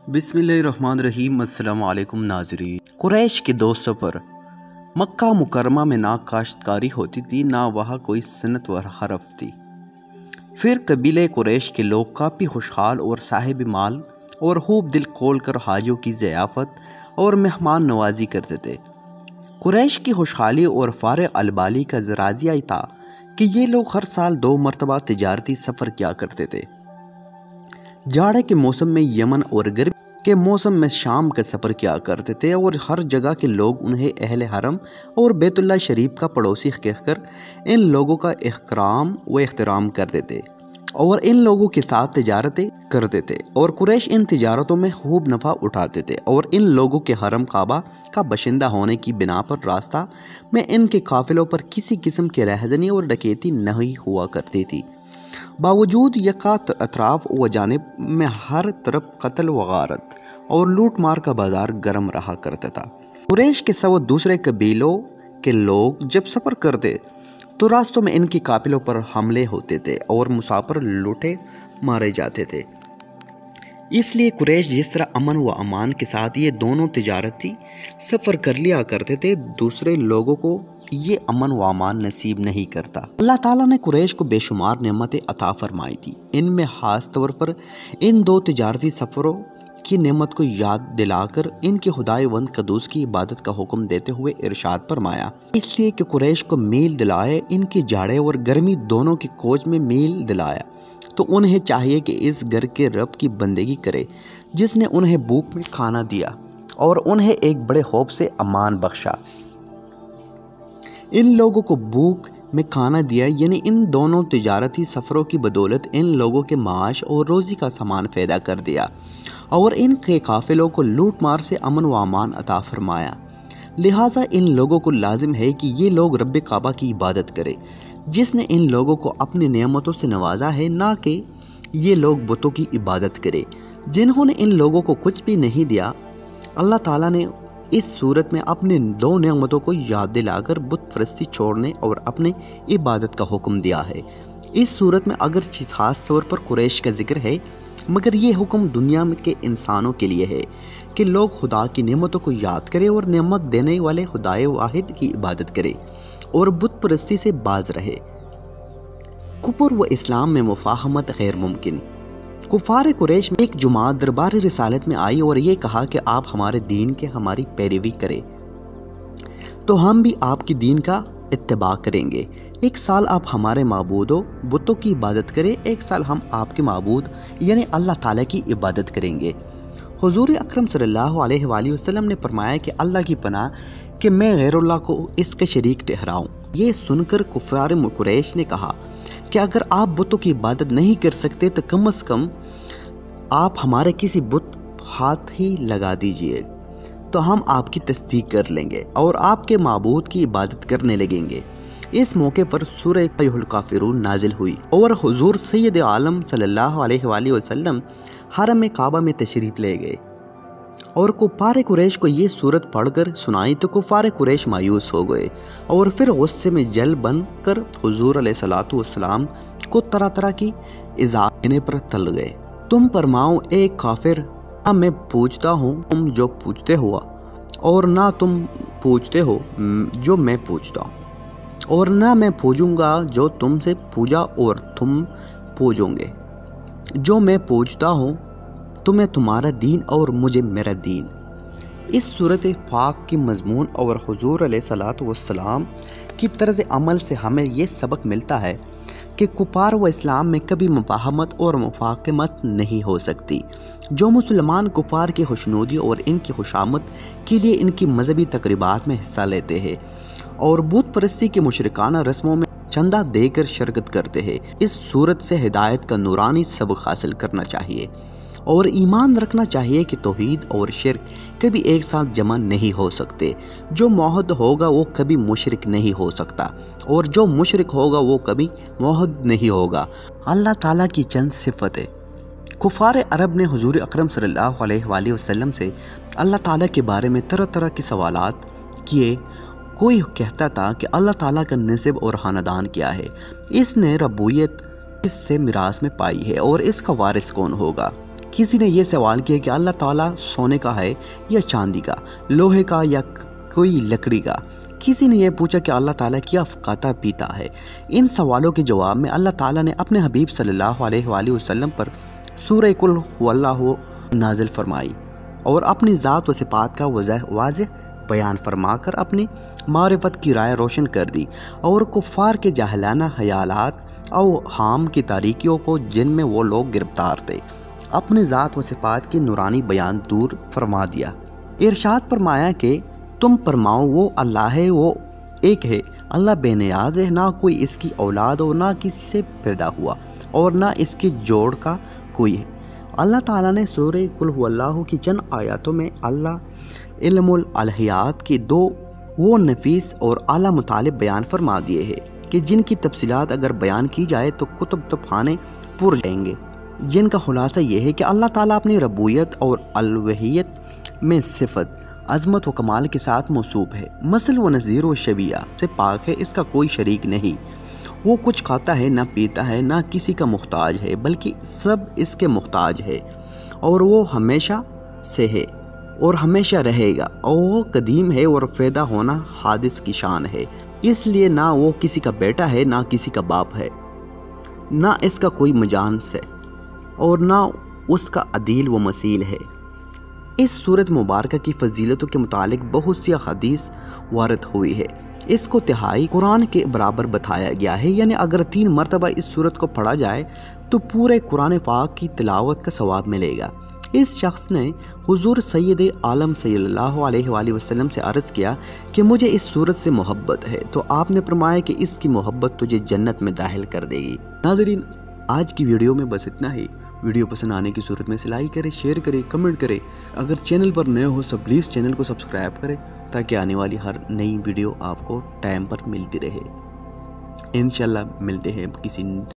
بسم اللہ الرحمن الرحیم۔ السلام علیکم ناظرین۔ قریش کے دوستوں پر مکہ مکرمہ میں نہ کاشتکاری ہوتی تھی، نہ وہاں کوئی صنعت و حرف تھی۔ پھر قبیلہ قریش کے لوگ کافی خوشحال اور صاحب مال اور خوب دل کھول کر حاجیوں کی ضیافت اور مہمان نوازی کرتے تھے۔ قریش کی خوشحالی اور فارغ البالی کا ذرائع یہ تھا کہ یہ لوگ ہر سال 2 مرتبہ تجارتی سفر کیا کرتے تھے۔ جاڑے کے موسم میں یمن اور گرمی کے موسم میں شام کا سفر کیا کرتے تھے، اور ہر جگہ کے لوگ انہیں اہل حرم اور بیت اللہ شریف کا پڑوسی کہہ کر ان لوگوں کا اکرام و احترام کرتے تھے اور ان لوگوں کے ساتھ تجارتیں کرتے تھے، اور قریش ان تجارتوں میں خوب نفع اٹھاتے تھے، اور ان لوگوں کے حرم کعبہ کا باشندہ ہونے کی بنا پر راستہ میں ان کے قافلوں پر کسی قسم کی رہزنی اور ڈکیتی نہیں ہوا کرتی تھی۔ باوجود یکا اطراف و جانب میں ہر طرف قتل و غارت اور لوٹ مار کا بازار گرم رہا کرتا تھا۔ قریش کے سوا دوسرے قبیلوں کے لوگ جب سفر کرتے تو راستوں میں ان کی قافلوں پر حملے ہوتے تھے اور مسافر لوٹے مارے جاتے تھے۔ اس لیے قریش جس طرح امن و امان کے ساتھ یہ دونوں تجارتی سفر کر لیا کرتے تھے، دوسرے لوگوں کو یہ امن و امان نصیب نہیں کرتا۔ اللہ تعالیٰ نے قریش کو بے شمار نعمتیں عطا فرمائی تھی۔ ان میں خاص طور پر ان 2 تجارتی سفروں کی نعمت کو یاد دلا کر ان کے خدائے وند قدوس کی عبادت کا حکم دیتے ہوئے ارشاد فرمایا، اس لیے کہ قریش کو میل دلائے، ان کی جاڑے اور گرمی دونوں کی کوچ میں میل دلایا، تو انہیں چاہیے کہ اس گھر کے رب کی بندگی کرے جس نے انہیں بھوک میں کھانا دیا اور انہیں ایک بڑے خوف سے امان بخشا۔ ان لوگوں کو بھوک میں کھانا دیا، یعنی ان دونوں تجارتی سفروں کی بدولت ان لوگوں کے معاش اور روزی کا سامان پیدا کر دیا، اور ان کے قافلوں کو لوٹ مار سے امن و امان عطا فرمایا۔ لہٰذا ان لوگوں کو لازم ہے کہ یہ لوگ رب کعبہ کی عبادت کرے جس نے ان لوگوں کو اپنی نعمتوں سے نوازا ہے، نہ کہ یہ لوگ بتوں کی عبادت کرے جنہوں نے ان لوگوں کو کچھ بھی نہیں دیا۔ اللہ تعالیٰ نے اس صورت میں اپنے 2 نعمتوں کو یاد دلا کر بت پرستی چھوڑنے اور اپنے عبادت کا حکم دیا ہے۔ اس صورت میں اگرچہ خاص طور پر قریش کا ذکر ہے، مگر یہ حکم دنیا کے انسانوں کے لیے ہے کہ لوگ خدا کی نعمتوں کو یاد کرے اور نعمت دینے والے خدائے واحد کی عبادت کرے اور بت پرستی سے باز رہے۔ کفر و اسلام میں مفاہمت غیر ممکن۔ کفار قریش میں ایک جماعت دربار رسالت میں آئی اور یہ کہا کہ آپ ہمارے دین کے ہماری پیروی کریں تو ہم بھی آپ کی دین کا اتباع کریں گے۔ 1 سال آپ ہمارے معبودوں بتوں کی عبادت کریں، 1 سال ہم آپ کے معبود یعنی اللہ تعالیٰ کی عبادت کریں گے۔ حضور اکرم صلی اللہ علیہ وآلہ وسلم نے فرمایا کہ اللہ کی پناہ کہ میں غیر اللہ کو اس کا شریک ٹھہراؤں۔ یہ سن کر کفار قریش نے کہا کہ اگر آپ بتوں کی عبادت نہیں کر سکتے تو کم از کم آپ ہمارے کسی بت ہاتھ ہی لگا دیجئے تو ہم آپ کی تصدیق کر لیں گے اور آپ کے معبود کی عبادت کرنے لگیں گے۔ اس موقع پر سورہ ایھا الکافرون نازل ہوئی اور حضور سید عالم صلی اللہ علیہ وآلہ وسلم حرم کعبہ میں تشریف لے گئے، اور کفار قریش کو یہ صورت پڑھ کر سنائی تو کفار قریش مایوس ہو گئے اور پھر غصے میں جل بن کر حضور علیہ السلام کو طرح طرح کی ایذا دینے پر تل گئے۔ تم فرماؤ اے کافر، نہ میں پوچھتا ہوں تم جو پوچھتے ہو، اور نہ تم پوچھتے ہو جو میں پوچھتا ہوں، اور نہ میں پوجوں گا جو تم سے پوجا اور تم پوجو گے۔ جو میں پوچھتا ہوں تمہیں تمہارا دین اور مجھے میرا دین۔ اس صورت پاک کی مضمون اور حضور علیہ السلام کی طرز عمل سے ہمیں یہ سبق ملتا ہے کہ کفار و اسلام میں کبھی مفاہمت اور مفاہمت نہیں ہو سکتی۔ جو مسلمان کفار کی خوشنودی اور ان کی خوشامد کے لیے ان کی مذہبی تقریبات میں حصہ لیتے ہیں اور بت پرستی کے مشرکانہ رسموں میں چندہ دے کر شرکت کرتے ہیں، اس صورت سے ہدایت کا نورانی سبق حاصل کرنا چاہیے اور ایمان رکھنا چاہیے کہ توحید اور شرک کبھی ایک ساتھ جمع نہیں ہو سکتے۔ جو موحد ہوگا وہ کبھی مشرک نہیں ہو سکتا، اور جو مشرک ہوگا وہ کبھی موحد نہیں ہوگا۔ اللہ تعالیٰ کی چند صفتیں۔ کفار عرب نے حضور اکرم صلی اللہ علیہ وآلہ وسلم سے اللہ تعالیٰ کے بارے میں طرح طرح کے سوالات کیے۔ کوئی کہتا تھا کہ اللہ تعالیٰ کا نسب اور خاندان کیا ہے، اس نے ربوبیت اس سے میراث میں پائی ہے، اور اس کا وارث کون ہوگا۔ کسی نے یہ سوال کیا کہ اللہ تعالیٰ سونے کا ہے یا چاندی کا، لوہے کا یا کوئی لکڑی کا؟ کسی نے یہ پوچھا کہ اللہ تعالیٰ کیا کھاتا پیتا ہے؟ ان سوالوں کے جواب میں اللہ تعالیٰ نے اپنے حبیب صلی اللہ علیہ وآلہ وسلم پر سورہ قل هو اللہ نازل فرمائی اور اپنی ذات و صفات کا واضح بیان فرما کر اپنی معرفت کی رائے روشن کر دی، اور کفار کے جاہلانہ خیالات اور حام کی تاریکیوں کو جن میں وہ لوگ گرفتار تھے اپنے ذات و صفات کی نورانی بیان دور فرما دیا۔ ارشاد فرمایا کہ تم فرماؤ وہ اللہ ہے، وہ ایک ہے، اللہ بے نیاز ہے، نہ کوئی اس کی اولاد اور نہ کسی سے پیدا ہوا اور نہ اس کے جوڑ کا کوئی ہے۔ اللہ تعالیٰ نے سورہ قل هو اللہ کی چند آیاتوں میں اللہ علم الالہیات کے دو وہ نفیس اور اعلیٰ مطالب بیان فرما دیے ہیں کہ جن کی تفصیلات اگر بیان کی جائے تو کتب خانے پر جائیں گے، جن کا خلاصہ یہ ہے کہ اللہ تعالیٰ اپنی ربوبیت اور الوہیت میں صفت، عظمت و کمال کے ساتھ موصوف ہے، مثل و نظیر و شبیہ سے پاک ہے، اس کا کوئی شریک نہیں۔ وہ کچھ کھاتا ہے، نہ پیتا ہے، نہ کسی کا محتاج ہے، بلکہ سب اس کے محتاج ہے، اور وہ ہمیشہ سے ہے اور ہمیشہ رہے گا، اور وہ قدیم ہے اور پیدا ہونا حادث کی شان ہے، اس لیے نہ وہ کسی کا بیٹا ہے نہ کسی کا باپ ہے، نہ اس کا کوئی مجانس ہے اور نہ اس کا عدیل و مثیل ہے۔ اس صورت مبارکہ کی فضیلتوں کے متعلق بہت سی حدیث وارد ہوئی ہے، اس کو تہائی قرآن کے برابر بتایا گیا ہے، یعنی اگر 3 مرتبہ اس صورت کو پڑھا جائے تو پورے قرآن پاک کی تلاوت کا ثواب ملے گا۔ اس شخص نے حضور سید عالم صلی اللہ علیہ وآلہ وسلم سے عرض کیا کہ مجھے اس صورت سے محبت ہے، تو آپ نے فرمایا کہ اس کی محبت تجھے جنت میں داخل کر دے گی۔ ناظرین، آج کی ویڈیو میں بس اتنا ہی۔ ویڈیو پسند آنے کی صورت میں لائک کریں، شیئر کریں، کمنٹ کریں۔ اگر چینل پر نئے ہو تو پلیز چینل کو سبسکرائب کریں تاکہ آنے والی ہر نئی ویڈیو آپ کو ٹائم پر ملتی رہے۔ انشاءاللہ ملتے ہیں کسی